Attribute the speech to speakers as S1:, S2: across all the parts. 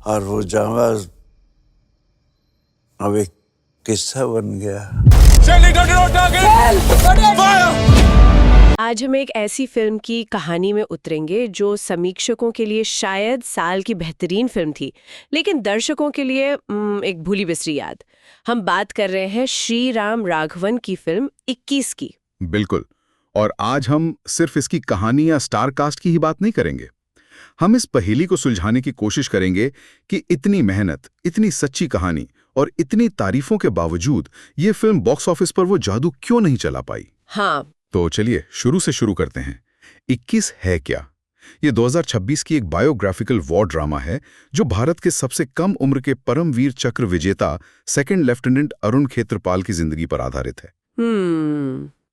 S1: और वो जाबाज अब एक किस्सा बन गया।
S2: आज हम एक ऐसी फिल्म की कहानी में उतरेंगे जो समीक्षकों के लिए शायद साल की बेहतरीन फिल्म थी, लेकिन दर्शकों के लिए एक भूली बिसरी याद। हम बात कर रहे हैं श्री राम राघवन की फिल्म 21 की।
S3: बिल्कुल। और आज हम सिर्फ इसकी कहानी या स्टार कास्ट की ही बात नहीं करेंगे। हम इस पहेली को सुलझाने की कोशिश करेंगे कि इतनी मेहनत, इतनी सच्ची कहानी और इतनी तारीफों के बावजूद ये फिल्म बॉक्स ऑफिस पर वो जादू क्यों नहीं चला पाई।
S2: हाँ,
S3: तो चलिए शुरू से शुरू करते हैं। 21 है क्या? ये 2026 की एक बायोग्राफिकल वॉर ड्रामा है जो भारत के सबसे कम उम्र के परमवीर चक्र विजेता सेकंड लेफ्टिनेंट अरुण खेत्रपाल की जिंदगी पर आधारित है।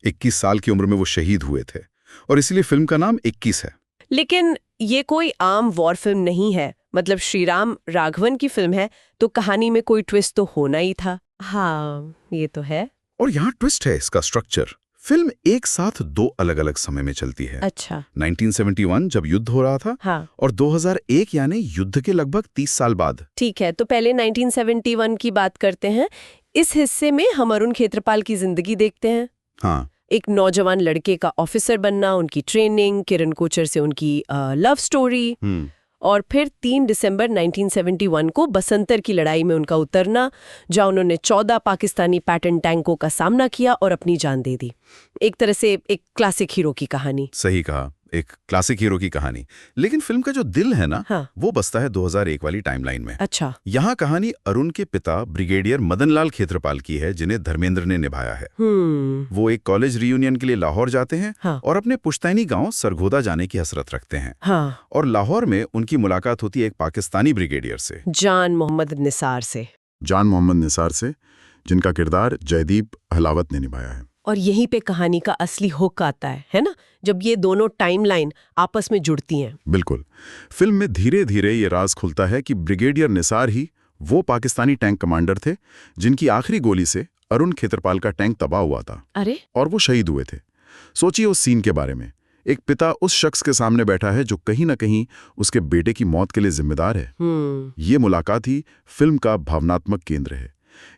S3: 21 साल की उम्र में वो शहीद हुए थे और इसलिए फिल्म का नाम 21 है।
S2: लेकिन ये कोई आम वॉर फिल्म नहीं है। मतलब श्री राम राघवन की फिल्म है तो कहानी में कोई ट्विस्ट तो होना ही था। हाँ, ये तो है।
S3: और यहाँ ट्विस्ट है इसका स्ट्रक्चर। फिल्म एक साथ दो अलग अलग समय में चलती है।
S2: अच्छा।
S3: 1971 जब युद्ध हो रहा था,
S2: हाँ।
S3: और 2001 यानी युद्ध के लगभग 30 साल बाद।
S2: ठीक है, तो पहले 1971 की बात करते हैं। इस हिस्से में हम अरुण खेत्रपाल की जिंदगी देखते हैं।
S3: हाँ।
S2: एक नौजवान लड़के का ऑफिसर बनना, उनकी ट्रेनिंग, किरण कोचर से उनकी लव स्टोरी, और फिर 3 दिसंबर 1971 को बसंतर की लड़ाई में उनका उतरना, जहां उन्होंने 14 पाकिस्तानी पैटर्न टैंकों का सामना किया और अपनी जान दे दी। एक तरह से एक क्लासिक हीरो की कहानी।
S3: सही कहा, एक क्लासिक हीरो की कहानी। लेकिन फिल्म का जो दिल है ना,
S2: हाँ।
S3: वो बसता है 2001 वाली टाइमलाइन में।
S2: अच्छा।
S3: यहाँ कहानी अरुण के पिता ब्रिगेडियर मदनलाल खेत्रपाल की है, जिन्हें धर्मेंद्र ने निभाया है। वो एक कॉलेज रियूनियन के लिए लाहौर जाते हैं।
S2: हाँ।
S3: और अपने पुश्तैनी गांव सरगोदा जाने की हसरत रखते हैं।
S2: हाँ।
S3: और लाहौर में उनकी मुलाकात होती है एक पाकिस्तानी ब्रिगेडियर से,
S2: जान मोहम्मद निसार से,
S3: जिनका किरदार जयदीप अहलावत ने निभाया है।
S2: और यहीं पे कहानी का असली हुक आता है ना, जब ये दोनों टाइमलाइन आपस में जुड़ती हैं।
S3: बिल्कुल। फिल्म में धीरे धीरे ये राज खुलता है कि ब्रिगेडियर निसार ही वो पाकिस्तानी टैंक कमांडर थे जिनकी आखिरी गोली से अरुण खेत्रपाल का टैंक तबाह हुआ था।
S2: अरे,
S3: और वो शहीद हुए थे। सोचिए उस सीन के बारे में। एक पिता उस शख्स के सामने बैठा है जो कहीं ना कहीं उसके बेटे की मौत के लिए जिम्मेदार है। ये मुलाकात ही फिल्म का भावनात्मक केंद्र है।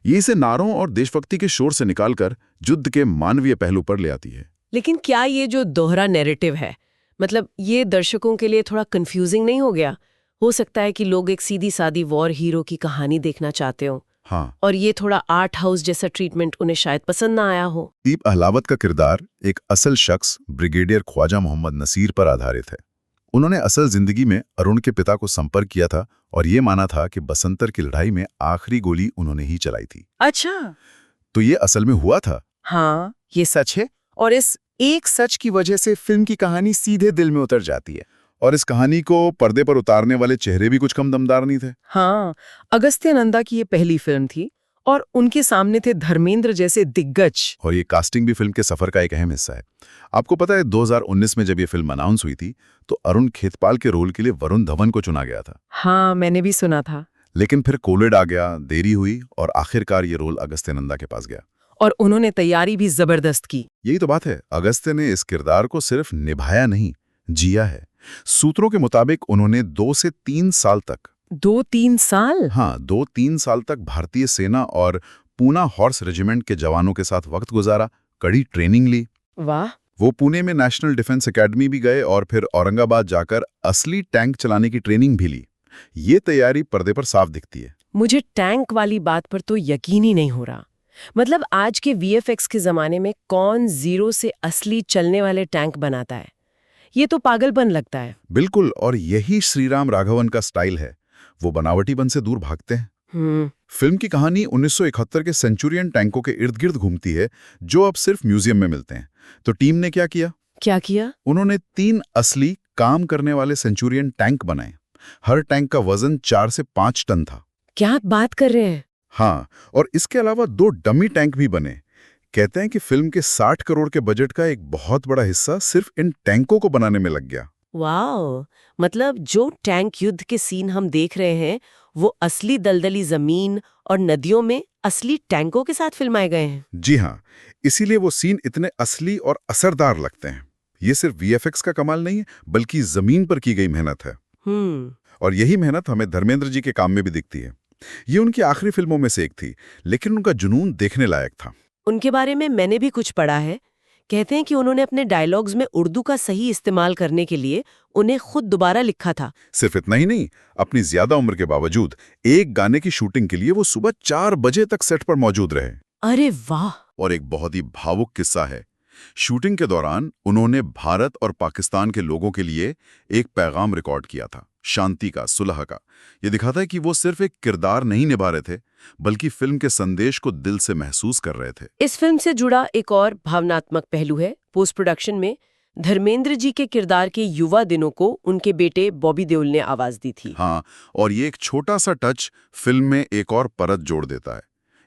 S3: ये इसे नारों और देशभक्ति के शोर से निकालकर युद्ध के मानवीय पहलू पर ले आती है।
S2: लेकिन क्या ये जो दोहरा नैरेटिव है, मतलब ये दर्शकों के लिए थोड़ा कंफ्यूजिंग नहीं हो गया? हो सकता है कि लोग एक सीधी सादी वॉर हीरो की कहानी देखना चाहते हो।
S3: हाँ।
S2: और ये थोड़ा आर्ट हाउस जैसा ट्रीटमेंट उन्हें शायद पसंद ना आया हो।
S3: दीप अहलावत का किरदार एक असल शख्स ब्रिगेडियर ख्वाजा मोहम्मद नसीर पर आधारित है। उन्होंने असल जिंदगी में अरुण के पिता को संपर्क किया था और ये माना था कि बसंतर की लड़ाई में आखिरी गोली उन्होंने ही चलाई थी।
S4: अच्छा,
S3: तो ये असल में हुआ था।
S4: हाँ, ये सच है। और इस एक सच की वजह से फिल्म की कहानी सीधे दिल में उतर जाती है।
S3: और इस कहानी को पर्दे पर उतारने वाले चेहरे भी कुछ कम दमदार नहीं थे।
S4: हाँ, अगस्त्य नंदा की ये पहली फिल्म थी और उनके सामने थे धर्मेंद्र जैसे दिग्गज।
S3: और ये कास्टिंग भी फिल्म के सफर का एक अहम हिस्सा है। आपको पता है 2019 में जब ये फिल्म अनाउंस हुई थी तो अरुण खेत्रपाल के रोल के लिए वरुण धवन को चुना गया था।
S4: हाँ, मैंने भी सुना था।
S3: लेकिन फिर कोविड आ गया, देरी हुई और आखिरकार ये रोल अगस्त्य नंदा के पास गया।
S4: और उन्होंने तैयारी भी जबरदस्त की।
S3: यही तो बात है, अगस्त्य ने इस किरदार को सिर्फ निभाया नहीं, जिया है। सूत्रों के मुताबिक उन्होंने 2 से 3 साल तक
S4: 2-3 साल?
S3: हाँ, 2-3 साल तक भारतीय सेना और पूना हॉर्स रेजिमेंट के जवानों के साथ वक्त गुजारा, कड़ी ट्रेनिंग ली।
S4: वाह।
S3: वो पुणे में नेशनल डिफेंस एकेडमी भी गए और फिर औरंगाबाद जाकर असली टैंक चलाने की ट्रेनिंग भी ली। ये तैयारी पर्दे पर साफ दिखती है।
S2: मुझे टैंक वाली बात पर तो यकीन ही नहीं हो रहा। मतलब आज के VFX के जमाने में कौन जीरो से असली चलने वाले टैंक बनाता है? ये तो पागलपन लगता है।
S3: बिल्कुल, और यही श्रीराम राघवन का स्टाइल है। वो बनावटीपन से दूर भागते हैं। फिल्म की कहानी 1971 के सेंचुरियन टैंकों के इर्द गिर्द घूमती है जो अब सिर्फ म्यूजियम में मिलते हैं। तो टीम ने क्या किया? उन्होंने 3 असली काम करने वाले सेंचुरियन टैंक बनाए। हर टैंक का वजन 4 से 5 टन था।
S2: क्या आप बात कर रहे हैं?
S3: हाँ, और इसके अलावा 2 डमी टैंक भी बने। कहते हैं कि फिल्म के 60 करोड़ के बजट का एक बहुत बड़ा हिस्सा सिर्फ इन टैंकों को बनाने में लग गया।
S2: वाओ, मतलब जो टैंक युद्ध के सीन हम देख रहे हैं वो असली दलदली जमीन और नदियों में असली टैंकों के साथ फिल्माए गए हैं।
S3: जी हाँ, इसीलिए वो सीन इतने असली और असरदार लगते हैं। ये सिर्फ VFX का कमाल नहीं है, बल्कि जमीन पर की गई मेहनत है। और यही मेहनत हमें धर्मेंद्र जी के काम में भी दिखती है। ये उनकी आखिरी फिल्मों में से एक थी, लेकिन उनका जुनून देखने लायक था।
S2: उनके बारे में मैंने भी कुछ पढ़ा है। कहते हैं कि उन्होंने अपने डायलॉग्स में उर्दू का सही इस्तेमाल करने के लिए उन्हें खुद दोबारा लिखा था।
S3: सिर्फ इतना ही नहीं, अपनी ज्यादा उम्र के बावजूद एक गाने की शूटिंग के लिए वो सुबह 4 बजे तक सेट पर मौजूद रहे।
S2: अरे वाह!
S3: और एक बहुत ही भावुक किस्सा है। शूटिंग के दौरान उन्होंने भारत और पाकिस्तान के लोगों के लिए एक पैगाम रिकॉर्ड किया था, शांति का, सुलह का। ये दिखाता है कि वो सिर्फ एक किरदार नहीं निभा रहे थे, बल्कि फिल्म के संदेश को दिल से महसूस कर रहे थे।
S2: इस फिल्म से जुड़ा एक और भावनात्मक पहलू है, पोस्ट प्रोडक्शन में धर्मेंद्र जी के किरदार के युवा दिनों को उनके बेटे बॉबी देओल ने आवाज दी थी।
S3: हाँ, और ये एक छोटा सा टच फिल्म में एक और परत जोड़ देता है।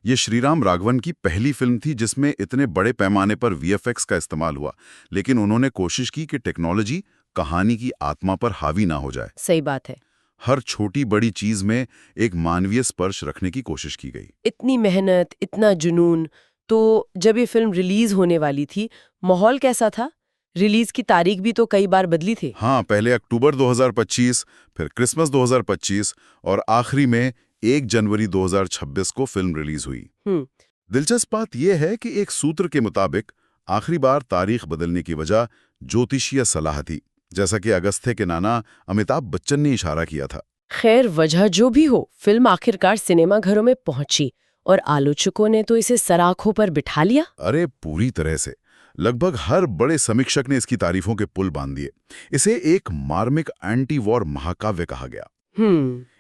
S3: ये श्रीराम राघवन की पहली फिल्म थी जिसमें इतने बड़े पैमाने पर वीएफएक्स का इस्तेमाल हुआ, लेकिन उन्होंने कोशिश की कि टेक्नोलॉजी कहानी की आत्मा पर हावी ना हो जाए।
S2: सही बात है।
S3: हर छोटी बड़ी चीज में एक मानवीय स्पर्श रखने की कोशिश की गई।
S2: इतनी मेहनत, इतना जुनून। तो जब ये फिल्म रिलीज होने वाली थी, माहौल कैसा था? रिलीज की तारीख भी तो कई बार बदली थी।
S3: हाँ, पहले अक्टूबर 2025, फिर क्रिसमस 2025 और आखिरी में 1 जनवरी 2026 को फिल्म रिलीज हुई। दिलचस्प बात यह है कि एक सूत्र के मुताबिक आखिरी बार तारीख बदलने की वजह ज्योतिषीय सलाह थी, जैसा कि अगस्त्य के नाना अमिताभ बच्चन ने इशारा किया था।
S2: खैर, वजह जो भी हो, फिल्म आखिरकार सिनेमाघरों में पहुंची और आलोचकों ने तो इसे सराखों पर बिठा लिया।
S3: अरे पूरी तरह से। लगभग हर बड़े समीक्षक ने इसकी तारीफों के पुल बांध दिए। इसे एक मार्मिक एंटी वॉर महाकाव्य कहा गया।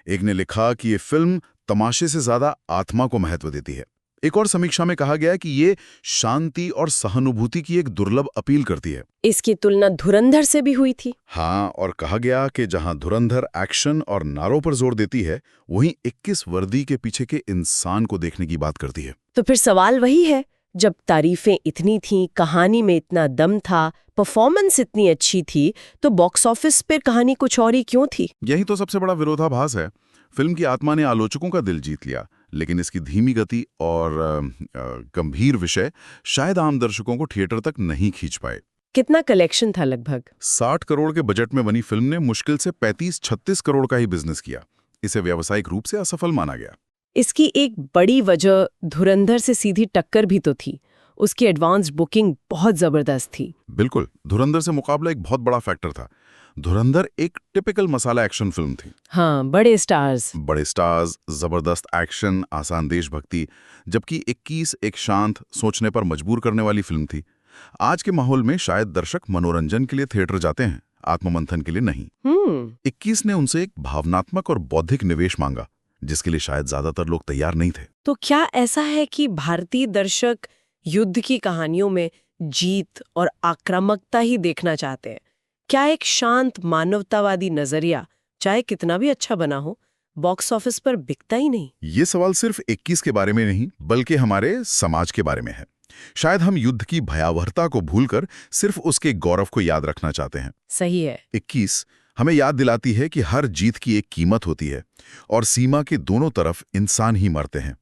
S3: एक ने लिखा कि ये फिल्म तमाशे से ज्यादा आत्मा को महत्व देती है। एक और समीक्षा में कहा गया कि ये शांति और सहानुभूति की एक दुर्लभ अपील करती है।
S2: इसकी तुलना धुरंधर से भी हुई थी।
S3: हाँ, और कहा गया कि जहां धुरंधर एक्शन और नारों पर जोर देती है, वहीं 21 वर्दी के पीछे के इंसान को देखने की बात करती है।
S2: तो फिर सवाल वही है, जब तारीफें इतनी थीं, कहानी में इतना दम था, परफॉर्मेंस इतनी अच्छी थी, तो बॉक्स ऑफिस पर कहानी कुछ और ही क्यों थी?
S3: यही तो सबसे बड़ा विरोधाभास है। फिल्म की आत्मा ने आलोचकों का दिल जीत लिया, लेकिन इसकी धीमी गति और गंभीर विषय शायद आम दर्शकों को थिएटर तक नहीं खींच पाए।
S2: कितना कलेक्शन था? लगभग
S3: 60 करोड़ के बजट में बनी फिल्म ने मुश्किल से 35-36 करोड़ का ही बिजनेस किया। इसे व्यावसायिक रूप से असफल माना गया।
S2: इसकी एक बड़ी वजह धुरंधर से सीधी टक्कर भी तो थी। उसकी एडवांस बुकिंग बहुत जबरदस्त थी।
S3: बिल्कुल, धुरंधर से मुकाबला एक बहुत बड़ा फैक्टर था। धुरंधर एक टिपिकल मसाला एक्शन फिल्म थी।
S2: हाँ, बड़े स्टार्स,
S3: जबरदस्त एक्शन, आसान देशभक्ति, जबकि 21 एक शांत, सोचने पर मजबूर करने वाली फिल्म थी। आज के माहौल में शायद दर्शक मनोरंजन के लिए थिएटर जाते हैं, आत्ममंथन के लिए नहीं। 21 ने उनसे एक भावनात्मक और बौद्धिक निवेश मांगा, जिसके लिए शायद ज्यादातर लोग तैयार नहीं थे।
S2: तो क्या ऐसा है कि भारतीय दर्शक युद्ध की कहानियों में जीत और आक्रामकता ही देखना चाहते हैं? क्या एक शांत मानवतावादी नजरिया, चाहे कितना भी अच्छा बना हो, बॉक्स ऑफिस पर बिकता ही नहीं?
S3: ये सवाल सिर्फ 21 के बारे में नहीं, बल्कि हमारे समाज के बारे में है। शायद हम युद्ध की भयावहता को भूलकर सिर्फ उसके गौरव को याद रखना चाहते हैं।
S2: सही है।
S3: 21 हमें याद दिलाती है कि हर जीत की एक कीमत होती है और सीमा के दोनों तरफ इंसान ही मरते हैं।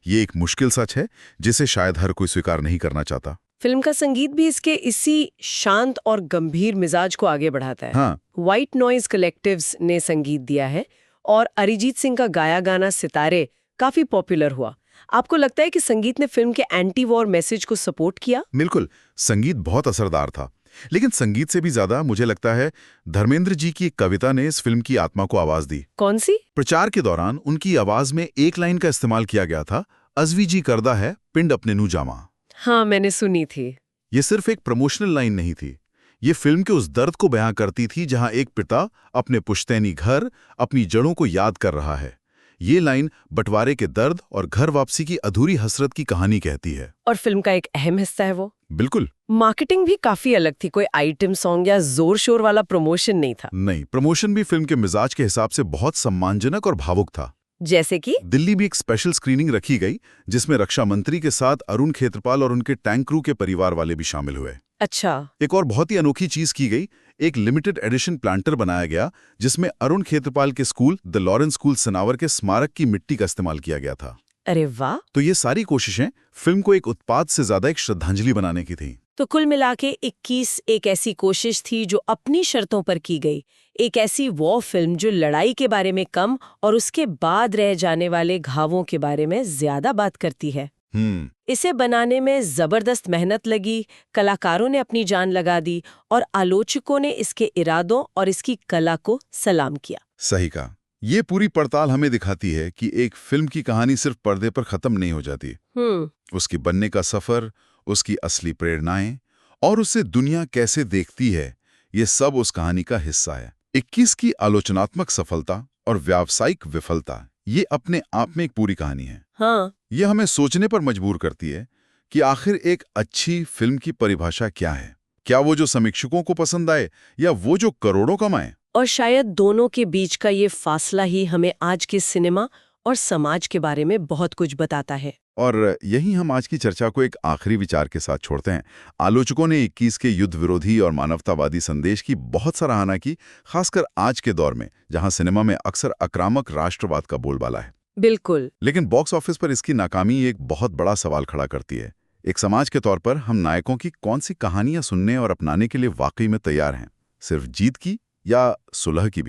S3: ये एक मुश्किल सच है जिसे शायद हर कोई स्वीकार नहीं करना चाहता।
S2: फिल्म का संगीत भी इसके इसी शांत और गंभीर मिजाज को आगे बढ़ाता है।
S3: हाँ।
S2: व्हाइट नॉइज कलेक्टिव्स ने संगीत दिया है और अरिजीत सिंह का गाया गाना सितारे काफी पॉपुलर हुआ। आपको लगता है कि संगीत ने फिल्म के एंटी वॉर मैसेज को सपोर्ट किया?
S3: बिल्कुल, संगीत बहुत असरदार था, लेकिन संगीत से भी ज्यादा मुझे लगता है धर्मेंद्र जी की एक कविता ने इस फिल्म की आत्मा को आवाज दी।
S2: कौन सी?
S3: प्रचार के दौरान उनकी आवाज में एक लाइन का इस्तेमाल किया गया था, अज़वी जी करदा है पिंड अपने नू जामा।
S2: हाँ, मैंने सुनी थी।
S3: ये सिर्फ एक प्रमोशनल लाइन नहीं थी, ये फिल्म के उस दर्द को बयां करती थी जहां एक पिता अपने पुश्तैनी घर, अपनी जड़ों को याद कर रहा है। ये लाइन बंटवारे के दर्द और घर वापसी की अधूरी हसरत की कहानी कहती है।
S2: और फिल्म का एक अहम हिस्सा है वो।
S3: बिल्कुल।
S2: मार्केटिंग भी काफी अलग थी, कोई आइटम सॉन्ग या जोर शोर वाला प्रमोशन नहीं था।
S3: नहीं, प्रमोशन भी फिल्म के मिजाज के हिसाब से बहुत सम्मानजनक और भावुक था।
S2: जैसे कि
S3: दिल्ली भी एक स्पेशल स्क्रीनिंग रखी गई जिसमें रक्षा मंत्री के साथ अरुण खेत्रपाल और उनके टैंक क्रू के परिवार वाले भी शामिल हुए।
S2: अच्छा।
S3: एक और बहुत ही अनोखी चीज की गई, एक लिमिटेड एडिशन प्लांटर बनाया गया जिसमें अरुण खेत्रपाल के school the Lawrence school Sanawar के स्मारक की मिट्टी का इस्तेमाल किया गया था।
S2: अरे वाह!
S3: तो ये सारी कोशिशें फिल्म को एक उत्पाद से ज्यादा एक श्रद्धांजलि बनाने की थी।
S2: तो कुल मिला के 21 एक ऐसी कोशिश थी जो अपनी शर्तों पर की गई, एक ऐसी वॉर फिल्म जो लड़ाई के बारे में कम और उसके बाद रह जाने वाले घावों के बारे में ज्यादा बात करती है। इसे बनाने में जबरदस्त मेहनत लगी, कलाकारों ने अपनी जान लगा दी और आलोचकों ने इसके इरादों और इसकी कला को सलाम किया।
S3: सही कहा। ये पूरी पड़ताल हमें दिखाती है कि एक फिल्म की कहानी सिर्फ पर्दे पर खत्म नहीं हो जाती। उसकी बनने का सफर, उसकी असली प्रेरणाएं और उसे दुनिया कैसे देखती है, ये सब उस कहानी का हिस्सा है। 21 की आलोचनात्मक सफलता और व्यावसायिक विफलता, ये अपने आप में एक पूरी कहानी है।
S2: हाँ,
S3: ये हमें सोचने पर मजबूर करती है कि आखिर एक अच्छी फिल्म की परिभाषा क्या है। क्या वो जो समीक्षकों को पसंद आए या वो जो करोड़ों कमाए?
S2: और शायद दोनों के बीच का ये फासला ही हमें आज के सिनेमा और समाज के बारे में बहुत कुछ बताता है।
S3: और यही हम आज की चर्चा को एक आखिरी विचार के साथ छोड़ते हैं। आलोचकों ने 21 के युद्ध विरोधी और मानवतावादी संदेश की बहुत सराहना की, खासकर आज के दौर में जहां सिनेमा में अक्सर आक्रामक राष्ट्रवाद का बोलबाला है।
S2: बिल्कुल।
S3: लेकिन बॉक्स ऑफिस पर इसकी नाकामी एक बहुत बड़ा सवाल खड़ा करती है। एक समाज के तौर पर हम नायकों की कौन सी कहानियां सुनने और अपनाने के लिए वाकई में तैयार हैं? सिर्फ जीत की या सुलह की भी?